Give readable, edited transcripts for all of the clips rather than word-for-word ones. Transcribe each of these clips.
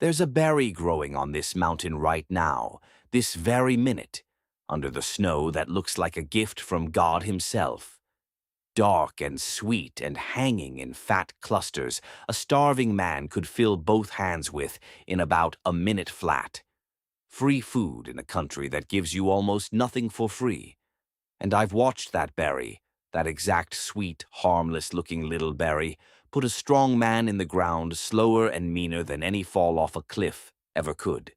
There's a berry growing on this mountain right now, this very minute, under the snow that looks like a gift from God himself. Dark and sweet and hanging in fat clusters, a starving man could fill both hands with in about a minute flat. Free food in a country that gives you almost nothing for free. And I've watched that berry, that exact sweet, harmless-looking little berry, put a strong man in the ground slower and meaner than any fall off a cliff ever could.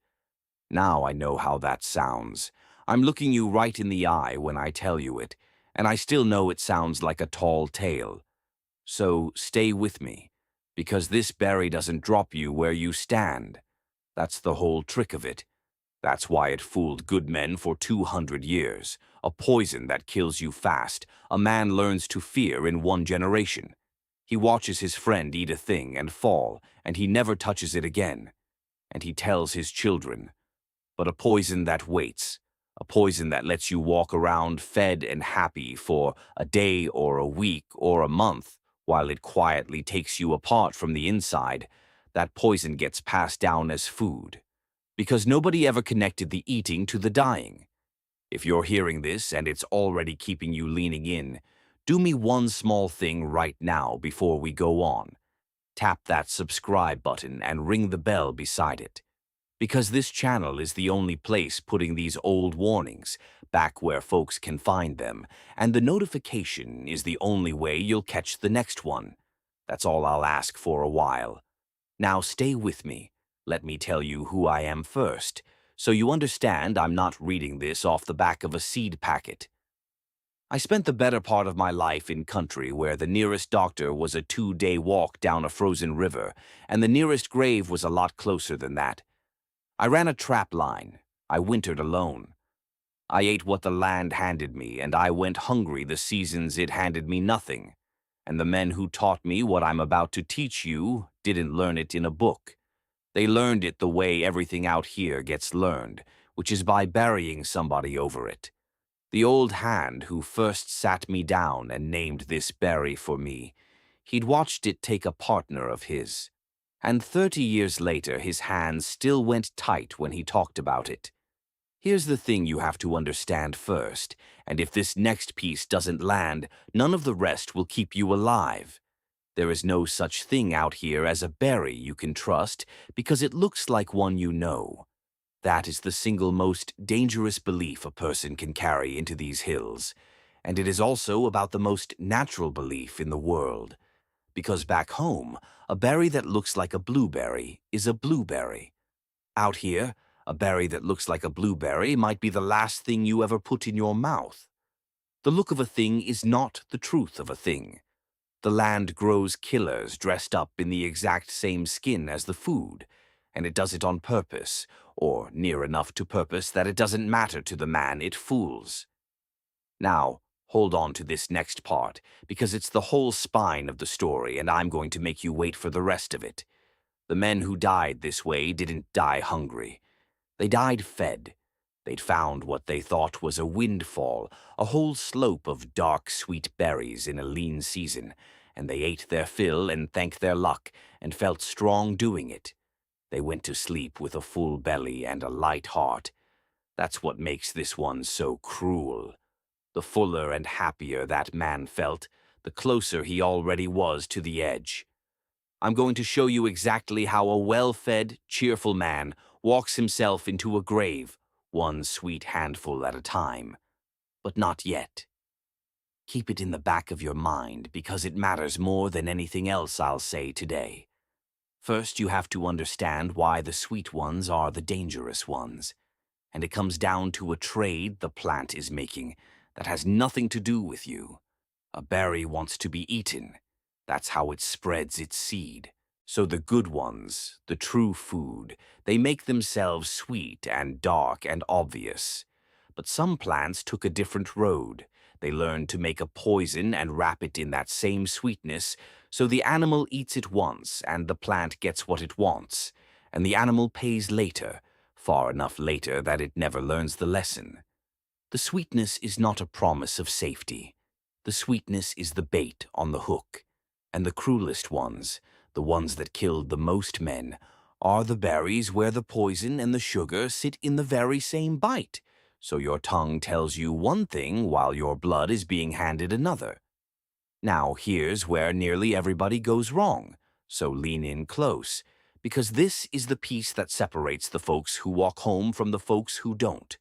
Now I know how that sounds. I'm looking you right in the eye when I tell you it, and I still know it sounds like a tall tale. So stay with me, because this berry doesn't drop you where you stand. That's the whole trick of it. That's why it fooled good men for 200 years. A poison that kills you fast, a man learns to fear in 1 generation. He watches his friend eat a thing and fall, and he never touches it again. And he tells his children. But a poison that waits, a poison that lets you walk around fed and happy for a day or a week or a month, while it quietly takes you apart from the inside, that poison gets passed down as food. Because nobody ever connected the eating to the dying. If you're hearing this and it's already keeping you leaning in, do me one small thing right now before we go on. Tap that subscribe button and ring the bell beside it. Because this channel is the only place putting these old warnings back where folks can find them, and the notification is the only way you'll catch the next one. That's all I'll ask for a while. Now stay with me. Let me tell you who I am first, so you understand I'm not reading this off the back of a seed packet. I spent the better part of my life in country where the nearest doctor was a 2-day walk down a frozen river, and the nearest grave was a lot closer than that. I ran a trap line. I wintered alone. I ate what the land handed me, and I went hungry the seasons it handed me nothing. And the men who taught me what I'm about to teach you didn't learn it in a book. They learned it the way everything out here gets learned, which is by burying somebody over it. The old hand who first sat me down and named this berry for me, he'd watched it take a partner of his. And 30 years later, his hands still went tight when he talked about it. Here's the thing you have to understand first, and if this next piece doesn't land, none of the rest will keep you alive. There is no such thing out here as a berry you can trust because it looks like one you know. That is the single most dangerous belief a person can carry into these hills, and it is also about the most natural belief in the world. Because back home, a berry that looks like a blueberry is a blueberry. Out here, a berry that looks like a blueberry might be the last thing you ever put in your mouth. The look of a thing is not the truth of a thing. The land grows killers dressed up in the exact same skin as the food, and it does it on purpose, or near enough to purpose that it doesn't matter to the man it fools. Now, hold on to this next part, because it's the whole spine of the story, and I'm going to make you wait for the rest of it. The men who died this way didn't die hungry. They died fed. They'd found what they thought was a windfall, a whole slope of dark, sweet berries in a lean season, and they ate their fill and thanked their luck, and felt strong doing it. They went to sleep with a full belly and a light heart. That's what makes this one so cruel. The fuller and happier that man felt, the closer he already was to the edge. I'm going to show you exactly how a well-fed, cheerful man walks himself into a grave, one sweet handful at a time. But not yet. Keep it in the back of your mind because it matters more than anything else I'll say today. First, you have to understand why the sweet ones are the dangerous ones. And it comes down to a trade the plant is making that has nothing to do with you. A berry wants to be eaten. That's how it spreads its seed. So the good ones, the true food, they make themselves sweet and dark and obvious. But some plants took a different road. They learned to make a poison and wrap it in that same sweetness, so the animal eats it once and the plant gets what it wants, and the animal pays later, far enough later that it never learns the lesson. The sweetness is not a promise of safety. The sweetness is the bait on the hook, and the cruelest ones, the ones that killed the most men, are the berries where the poison and the sugar sit in the very same bite. So your tongue tells you one thing while your blood is being handed another. Now here's where nearly everybody goes wrong, so lean in close, because this is the piece that separates the folks who walk home from the folks who don't.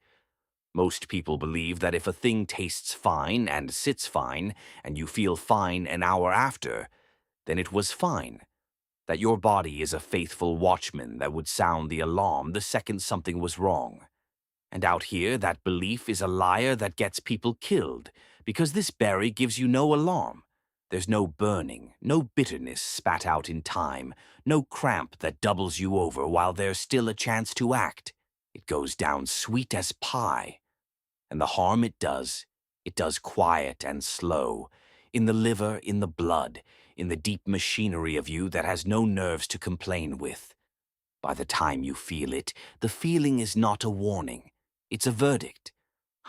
Most people believe that if a thing tastes fine and sits fine, and you feel fine an hour after, then it was fine. That your body is a faithful watchman that would sound the alarm the second something was wrong. And out here, that belief is a liar that gets people killed, because this berry gives you no alarm. There's no burning, no bitterness spat out in time, no cramp that doubles you over while there's still a chance to act. It goes down sweet as pie. And the harm it does quiet and slow, in the liver, in the blood, in the deep machinery of you that has no nerves to complain with. By the time you feel it, the feeling is not a warning. It's a verdict.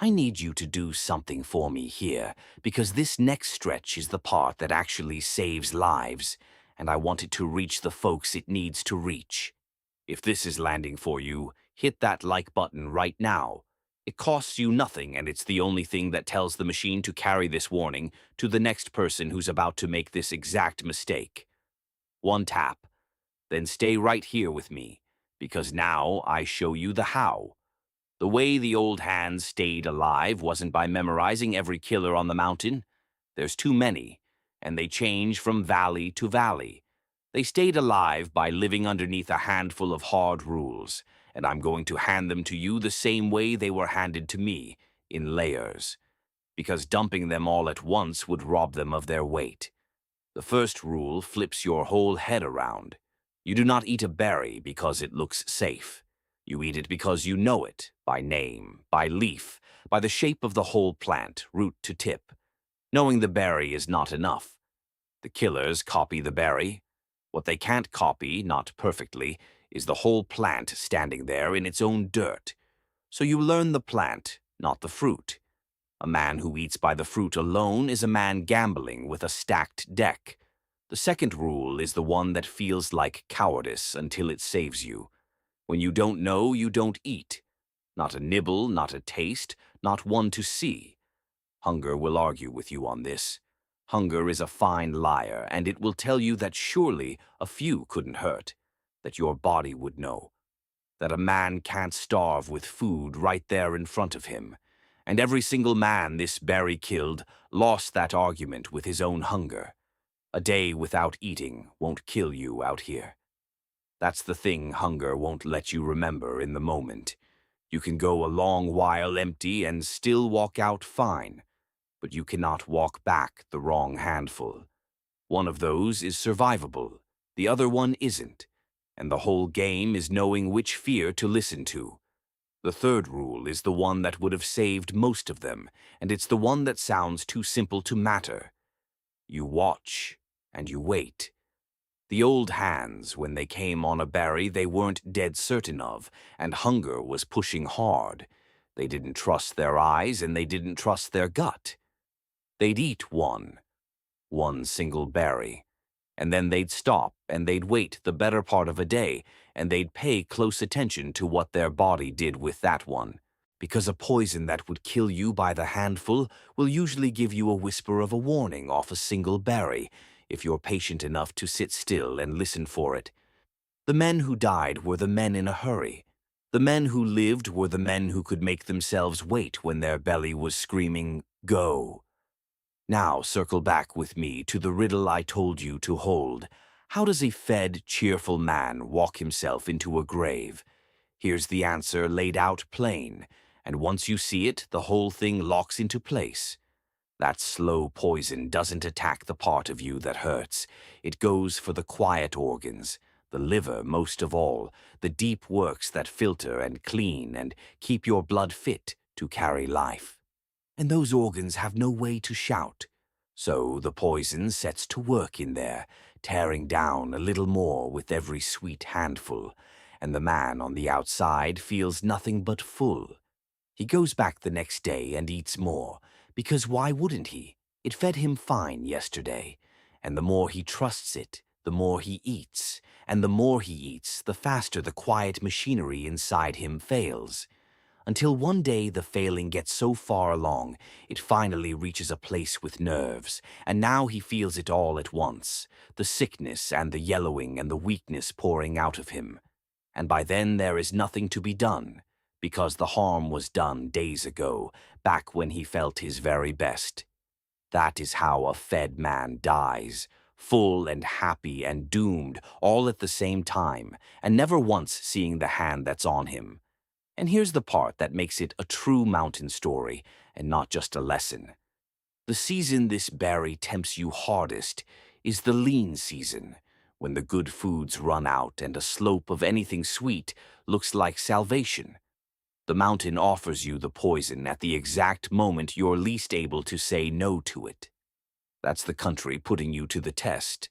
I need you to do something for me here, because this next stretch is the part that actually saves lives, and I want it to reach the folks it needs to reach. If this is landing for you, hit that like button right now. It costs you nothing, and it's the only thing that tells the machine to carry this warning to the next person who's about to make this exact mistake. One tap. Then stay right here with me, because now I show you the how. The way the old hands stayed alive wasn't by memorizing every killer on the mountain. There's too many, and they change from valley to valley. They stayed alive by living underneath a handful of hard rules, and I'm going to hand them to you the same way they were handed to me, in layers, because dumping them all at once would rob them of their weight. The first rule flips your whole head around. You do not eat a berry because it looks safe. You eat it because you know it, by name, by leaf, by the shape of the whole plant, root to tip. Knowing the berry is not enough. The killers copy the berry. What they can't copy, not perfectly, is the whole plant standing there in its own dirt. So you learn the plant, not the fruit. A man who eats by the fruit alone is a man gambling with a stacked deck. The second rule is the one that feels like cowardice until it saves you. When you don't know, you don't eat. Not a nibble, not a taste, not one to see. Hunger will argue with you on this. Hunger is a fine liar, and it will tell you that surely a few couldn't hurt, that your body would know, that a man can't starve with food right there in front of him. And every single man this berry killed lost that argument with his own hunger. A day without eating won't kill you out here. That's the thing hunger won't let you remember in the moment. You can go a long while empty and still walk out fine, but you cannot walk back the wrong handful. One of those is survivable, the other one isn't, and the whole game is knowing which fear to listen to. The third rule is the one that would have saved most of them, and it's the one that sounds too simple to matter. You watch, and you wait. The old hands, when they came on a berry they weren't dead certain of, and hunger was pushing hard. They didn't trust their eyes, and they didn't trust their gut. They'd eat one single berry, and then they'd stop, and they'd wait the better part of a day, and they'd pay close attention to what their body did with that one. Because a poison that would kill you by the handful will usually give you a whisper of a warning off a single berry, if you're patient enough to sit still and listen for it. The men who died were the men in a hurry. The men who lived were the men who could make themselves wait when their belly was screaming, "Go." Now circle back with me to the riddle I told you to hold. How does a fed, cheerful man walk himself into a grave? Here's the answer laid out plain, and once you see it, the whole thing locks into place. That slow poison doesn't attack the part of you that hurts. It goes for the quiet organs, the liver most of all, the deep works that filter and clean and keep your blood fit to carry life. And those organs have no way to shout. So the poison sets to work in there, tearing down a little more with every sweet handful, and the man on the outside feels nothing but full. He goes back the next day and eats more, because why wouldn't he? It fed him fine yesterday, and the more he trusts it, the more he eats, and the more he eats, the faster the quiet machinery inside him fails. Until one day the failing gets so far along, it finally reaches a place with nerves, and now he feels it all at once, the sickness and the yellowing and the weakness pouring out of him. And by then there is nothing to be done, because the harm was done days ago, back when he felt his very best. That is how a fed man dies, full and happy and doomed all at the same time, and never once seeing the hand that's on him. And here's the part that makes it a true mountain story and not just a lesson. The season this berry tempts you hardest is the lean season, when the good foods run out and a slope of anything sweet looks like salvation. The mountain offers you the poison at the exact moment you're least able to say no to it. That's the country putting you to the test.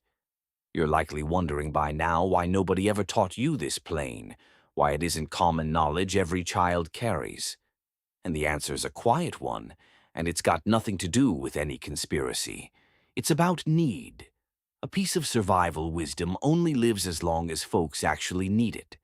You're likely wondering by now why nobody ever taught you this plain, why it isn't common knowledge every child carries. And the answer's a quiet one, and it's got nothing to do with any conspiracy. It's about need. A piece of survival wisdom only lives as long as folks actually need it.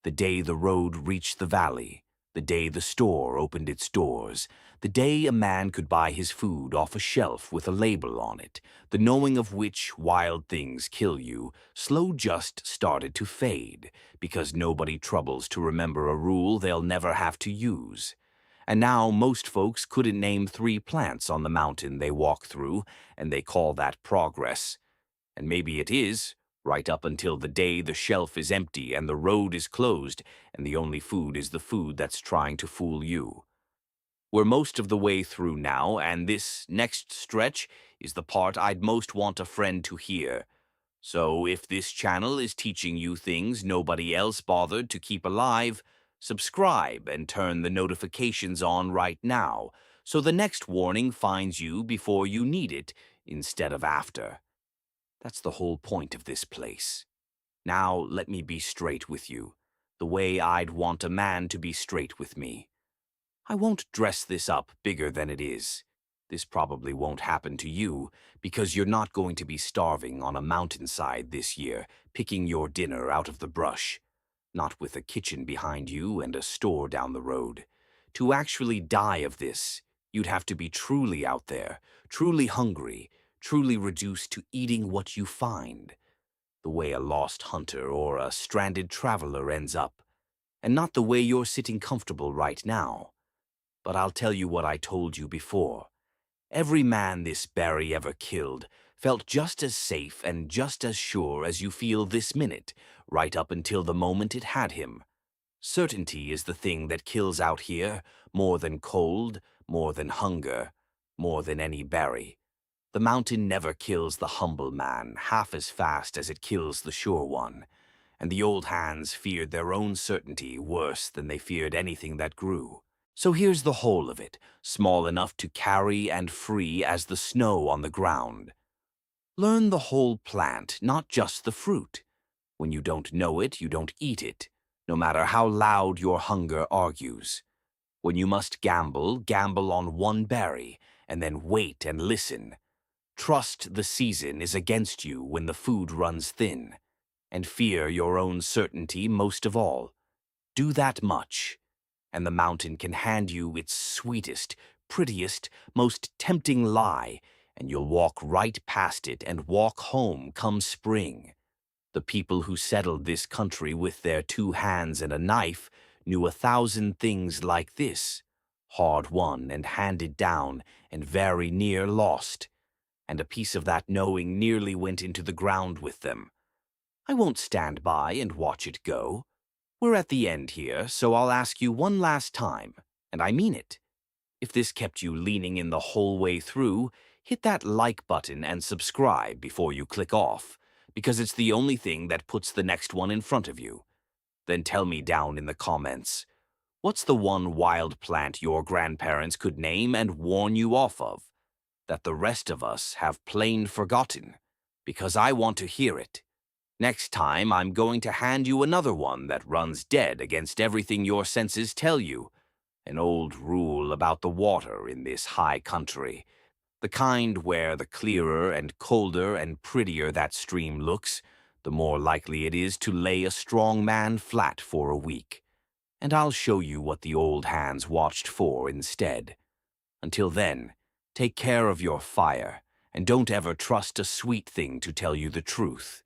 The day the road reached the valley, the day the store opened its doors, the day a man could buy his food off a shelf with a label on it, the knowing of which wild things kill you, Slow just started to fade, because nobody troubles to remember a rule they'll never have to use. And now most folks couldn't name 3 plants on the mountain they walk through, and they call that progress. And maybe it is, right up until the day the shelf is empty and the road is closed, and the only food is the food that's trying to fool you. We're most of the way through now, and this next stretch is the part I'd most want a friend to hear. So if this channel is teaching you things nobody else bothered to keep alive, subscribe and turn the notifications on right now, so the next warning finds you before you need it instead of after. That's the whole point of this place. Now let me be straight with you, the way I'd want a man to be straight with me. I won't dress this up bigger than it is. This probably won't happen to you, because you're not going to be starving on a mountainside this year, picking your dinner out of the brush. Not with a kitchen behind you and a store down the road. To actually die of this, you'd have to be truly out there, truly hungry, truly reduced to eating what you find, the way a lost hunter or a stranded traveler ends up, and not the way you're sitting comfortable right now. But I'll tell you what I told you before. Every man this berry ever killed felt just as safe and just as sure as you feel this minute, right up until the moment it had him. Certainty is the thing that kills out here, more than cold, more than hunger, more than any berry. The mountain never kills the humble man half as fast as it kills the sure one, and the old hands feared their own certainty worse than they feared anything that grew. So here's the whole of it, small enough to carry and free as the snow on the ground. Learn the whole plant, not just the fruit. When you don't know it, you don't eat it, no matter how loud your hunger argues. When you must gamble, gamble on one berry, and then wait and listen. Trust the season is against you when the food runs thin, and fear your own certainty most of all. Do that much, and the mountain can hand you its sweetest, prettiest, most tempting lie, and you'll walk right past it and walk home come spring. The people who settled this country with their 2 hands and a knife knew 1,000 things like this, hard won and handed down and very near lost, and a piece of that knowing nearly went into the ground with them. I won't stand by and watch it go. We're at the end here, so I'll ask you one last time, and I mean it. If this kept you leaning in the whole way through, hit that like button and subscribe before you click off, because it's the only thing that puts the next one in front of you. Then tell me down in the comments, what's the one wild plant your grandparents could name and warn you off of, that the rest of us have plain forgotten? Because I want to hear it. Next time, I'm going to hand you another one that runs dead against everything your senses tell you. An old rule about the water in this high country. The kind where the clearer and colder and prettier that stream looks, the more likely it is to lay a strong man flat for a week. And I'll show you what the old hands watched for instead. Until then, take care of your fire, and don't ever trust a sweet thing to tell you the truth.